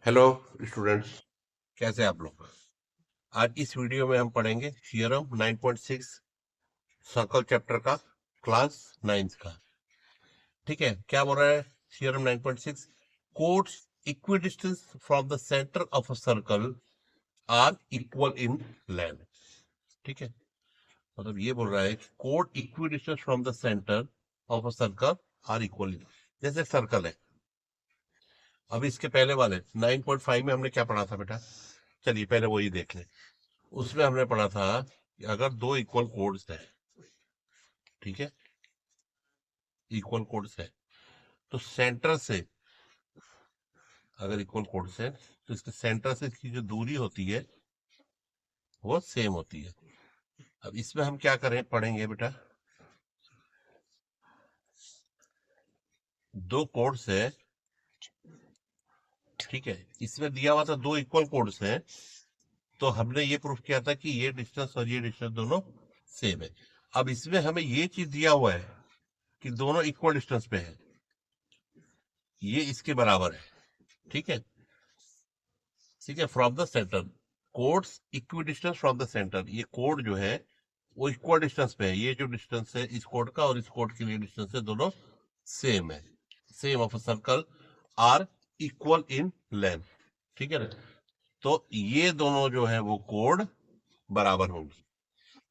Hello students, कैसे आप लोग। आज इस वीडियो में हम पढ़ेंगे थियरम 9.6 सर्कल चैप्टर का, क्लास 9 का। ठीक है, क्या बोल रहा है theorem 9.6? Chords equidistant from the centre of a circle are equal in length. ठीक है, मतलब ये बोल रहा है कि कोड equidistant from the centre of a circle are equal in. जैसे सर्कल है, अभी इसके पहले वाले 9.5 में हमने क्या पढ़ा था बेटा? चलिए पहले वही देख लें। उसमें हमने पढ़ा था कि अगर दो इक्वल कोड्स है, ठीक है, इक्वल कोड्स है, तो सेंटर से, अगर इक्वल कोड्स है तो इसके सेंटर से इसकी जो दूरी होती है वो सेम होती है। अब इसमें हम क्या करें, पढ़ेंगे बेटा। दो कोड्स है, ठीक है, इसमें दिया हुआ था दो इक्वल कोड्स है, तो हमने ये प्रूफ किया था कि ये डिस्टेंस और ये डिस्टेंस दोनों सेम है। अब इसमें हमें ये चीज दिया हुआ है कि दोनों इक्वल डिस्टेंस पे है, ये इसके बराबर है। ठीक है, ठीक है, from the centre, codes equi distance from the centre, ये कोड जो है वो इक्वल डिस्टेंस पे है। ये जो डिस्टेंस है इस कोड का और इस कोड के लिए डिस्टेंस है, दोनों सेम है। Same of a circle are equal in length. ठीक है ना, तो ये दोनों जो है वो कोड बराबर होंगी।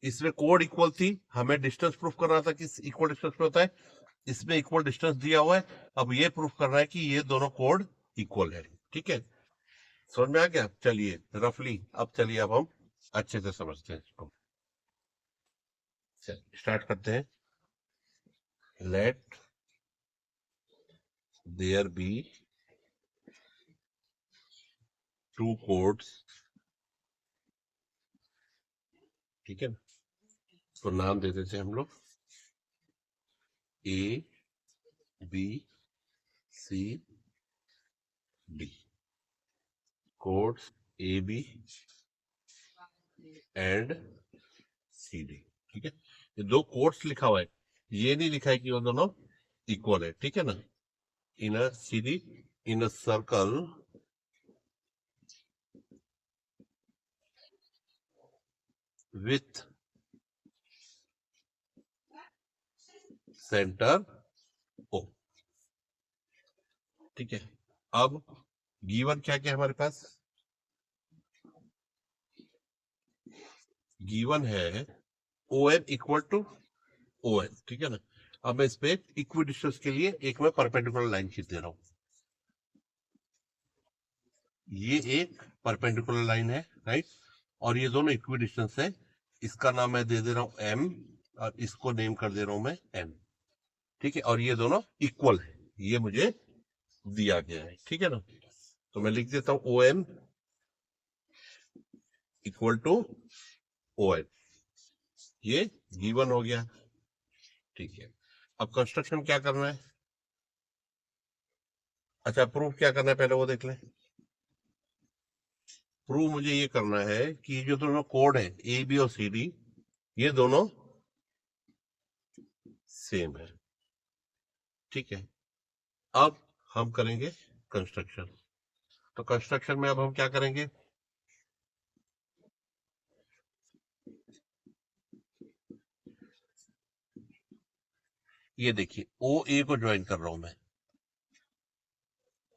इसमें कोड इक्वल थी, हमें डिस्टेंस प्रूफ करना था कि इक्वल डिस्टेंस पे होता है। इसमें इक्वल डिस्टेंस दिया हुआ है, अब ये प्रूफ करना है कि ये दोनों कोड इक्वल है। ठीक है, समझ में आ गया? चलिए रफली, अब चलिए अब हम अच्छे से समझते हैं इसको। स्टार्ट करते हैं। Let there be two chords, ठीक है ना, तो नाम दे देते हैं हम लोग A B C D. Chords A B and C D. ठीक है, ये दो कोड्स लिखा हुआ है, ये नहीं लिखा है कि वो दोनों इक्वल है। ठीक है ना, in a C D, in a circle with centre O. ठीक है, अब गिवन क्या क्या है हमारे पास? गिवन है O N equal to O N. ठीक है ना, अब मैं इस पे इक्वी डिस्टेंस के लिए एक मैं परपेंडिकुलर लाइन खींच दे रहा हूं। ये एक परपेंडिकुलर लाइन है, राइट, और ये दोनों इक्वी डिस्टेंस है। इसका नाम मैं दे दे रहा हूं एम, और इसको नेम कर दे रहा हूं मैं एन। ठीक है, और ये दोनों इक्वल है, ये मुझे दिया गया है। ठीक है ना, तो मैं लिख देता हूं O M equal to O N, ये गिवन हो गया। ठीक है, अब कंस्ट्रक्शन क्या करना है? अच्छा, प्रूफ क्या करना है पहले वो देख लें। प्रूफ मुझे ये करना है कि ये जो दोनों कोड है ए बी और सी डी, ये दोनों सेम है। ठीक है, अब हम करेंगे कंस्ट्रक्शन। तो कंस्ट्रक्शन में अब हम क्या करेंगे? ये देखिए, ओ ए को ज्वाइन कर रहा हूं मैं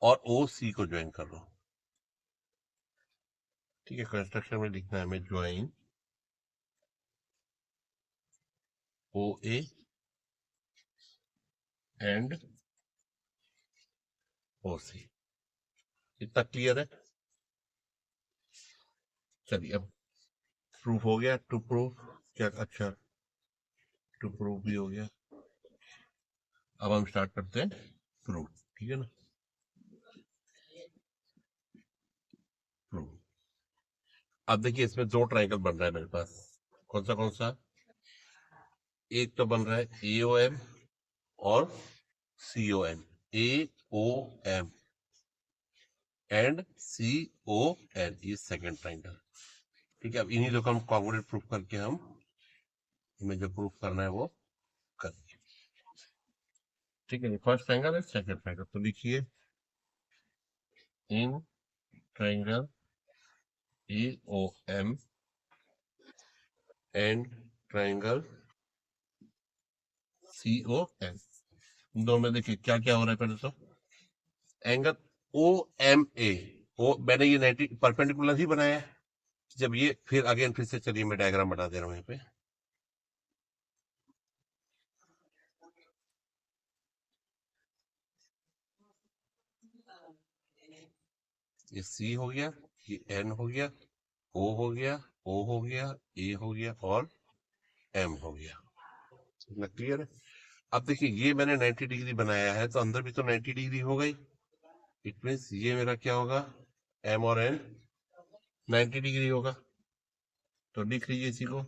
और ओ सी को ज्वाइन कर रहा हूं। ठीक है, कंस्ट्रक्शन में लिखना है हमें ज्वाइन ओ ए एंड ओ सी। इतना क्लियर है? चलिए अब प्रूफ हो गया। टू प्रूफ क्या, अच्छा, टू प्रूफ भी हो गया। अब हम स्टार्ट करते हैं प्रूफ। ठीक है ना, प्रूफ। अब देखिए इसमें दो ट्रायंगल बन रहा है मेरे पास। कौन सा कौन सा? एक तो बन रहा है ए ओ एम और C O M. A O M and C O N, ये सेकेंड ट्रायंगल। ठीक है, अब इन्हीं दो का हम कॉन्ग्रुएंट प्रूफ करके हम, हमें जो प्रूफ करना है वो करेंगे। ठीक है, फर्स्ट ट्रायंगल है, सेकेंड ट्रायंगल, तो लिखिए in triangle EOM and triangle COM। दोनों में देखिए क्या क्या हो रहा है। पहले तो एंगल OMA, ओ मैंने ये 90 परपेंडिकुलर ही बनाया है। जब ये फिर से चलिए मैं डायग्राम बना दे रहा हूं यहाँ पे। ये C हो गया, ये N हो गया, O हो गया, O हो गया, A हो गया और M हो गया। इतना क्लियर है। अब देखिए ये मैंने 90 डिग्री बनाया है तो अंदर भी तो 90 डिग्री हो गई। इट मीन्स ये मेरा क्या होगा, M और N 90 डिग्री होगा। तो लिख लीजिए इसी को,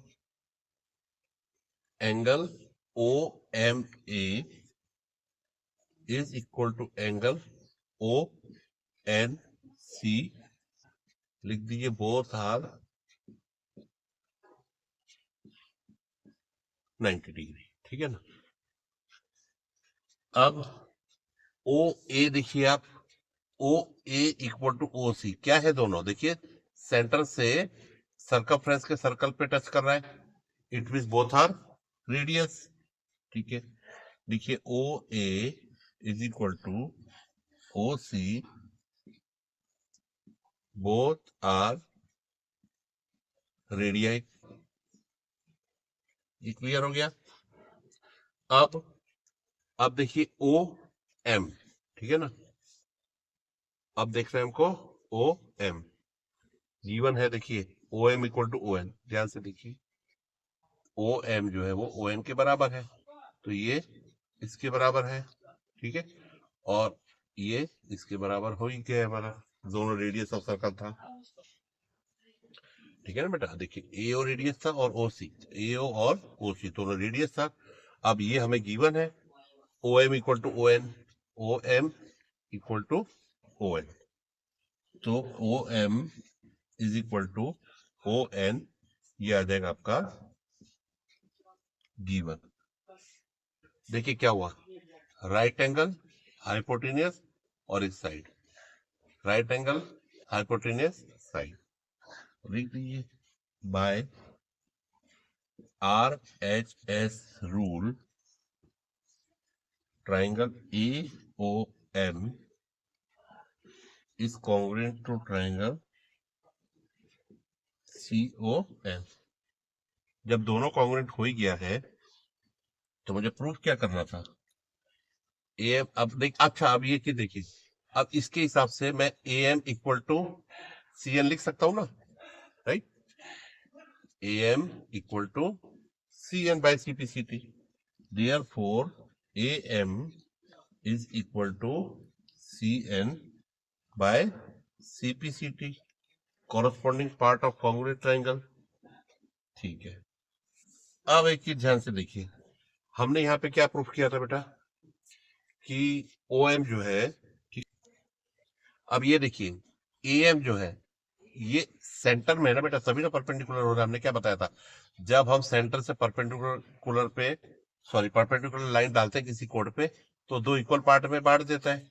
angle OMA is equal to angle ONC। लिख दीजिए बोथ आर 90 डिग्री। ठीक है ना। अब OA देखिए आप, OA इक्वल टू OC क्या है, दोनों देखिए सेंटर से सर्कमफ्रेंस के सर्कल पे टच कर रहा है। It means both are radius. ठीक है, देखिए OA is equal to OC, both are radii. ये क्लियर हो गया। अब देखिए OM, ठीक है ना। अब देख रहे हैं हमको OM जीवन है। देखिए OM इक्वल टू ON, ध्यान से देखिए OM जो है वो ON के बराबर है, तो ये इसके बराबर है। ठीक है, और ये इसके बराबर हो ही गया हमारा, दोनों रेडियस ऑफ सर्कल था। ठीक है ना बेटा। देखिए AO रेडियस था और OC, AO और OC दोनों रेडियस था। अब ये हमें गिवन है OM equal to ON, OM equal to ON, तो OM is equal to ON, ये आ जाएगा आपका गिवन। देखिए क्या हुआ, राइट एंगल हाइपोटेनियस और इस side right angle hypotenuse side. लिख दीजिए by RHS rule triangle EOM is congruent to triangle COM। जब दोनों कॉन्ग्रुएंट हो ही गया है तो मुझे प्रूफ क्या करना था, AM। अब देख, अच्छा अब ये चीज देखिए, अब इसके हिसाब से मैं AM इक्वल टू CN लिख सकता हूं ना, right. AM equal to CN by CPCT, therefore AM is equal to CN by CPCT, corresponding part of congruent triangle। ठीक है, अब एक चीज ध्यान से देखिए, हमने यहाँ पे क्या प्रूफ किया था बेटा कि OM जो है, ठीक। अब ये देखिए AM जो है ये सेंटर में है ना बेटा, सभी ना परपेंडिकुलर हो रहा है। हमने क्या बताया था, जब हम सेंटर से परपेंडिकुलर लाइन डालते हैं किसी कोड पे तो दो इक्वल पार्ट में बांट देता है।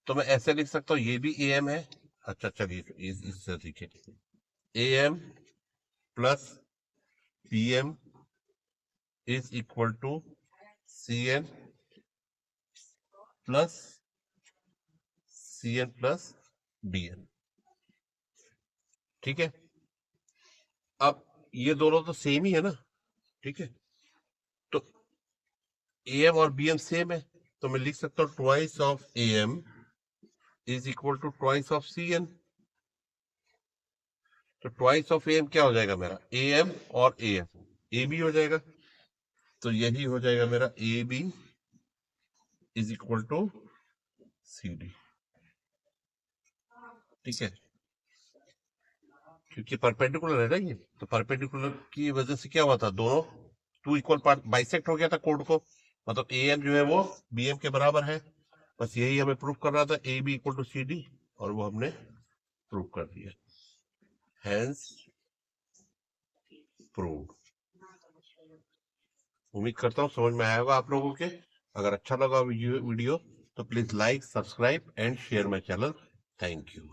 तो मैं ऐसे लिख सकता हूँ ये भी AM है। अच्छा चलिए इससे देखिए, AM plus PM is equal to CN plus CN plus DN। ठीक है, अब ये दोनों तो सेम ही है ना। ठीक है, तो AM और BM सेम है, तो मैं लिख सकता हूँ twice of AM is equal to twice of CN। तो ट्वाइस ऑफ AM क्या हो जाएगा मेरा, AM और AM, AB हो जाएगा। तो यही हो जाएगा मेरा AB is equal to CD। ठीक है, क्योंकि परपेंडिकुलर है ना ये, तो परपेंडिकुलर की वजह से क्या हुआ था, दोनों टू इक्वल पार्ट बाइसेक्ट हो गया था कोड को, मतलब AM जो है वो BM के बराबर है। बस यही हमें प्रूफ कर रहा था, AB इक्वल टू CD, और वो हमने प्रूफ कर दिया, हैंस प्रूव। उम्मीद करता हूँ समझ में आया होगा आप लोगों के। अगर अच्छा लगा वीडियो तो please like, subscribe and share my channel. Thank you.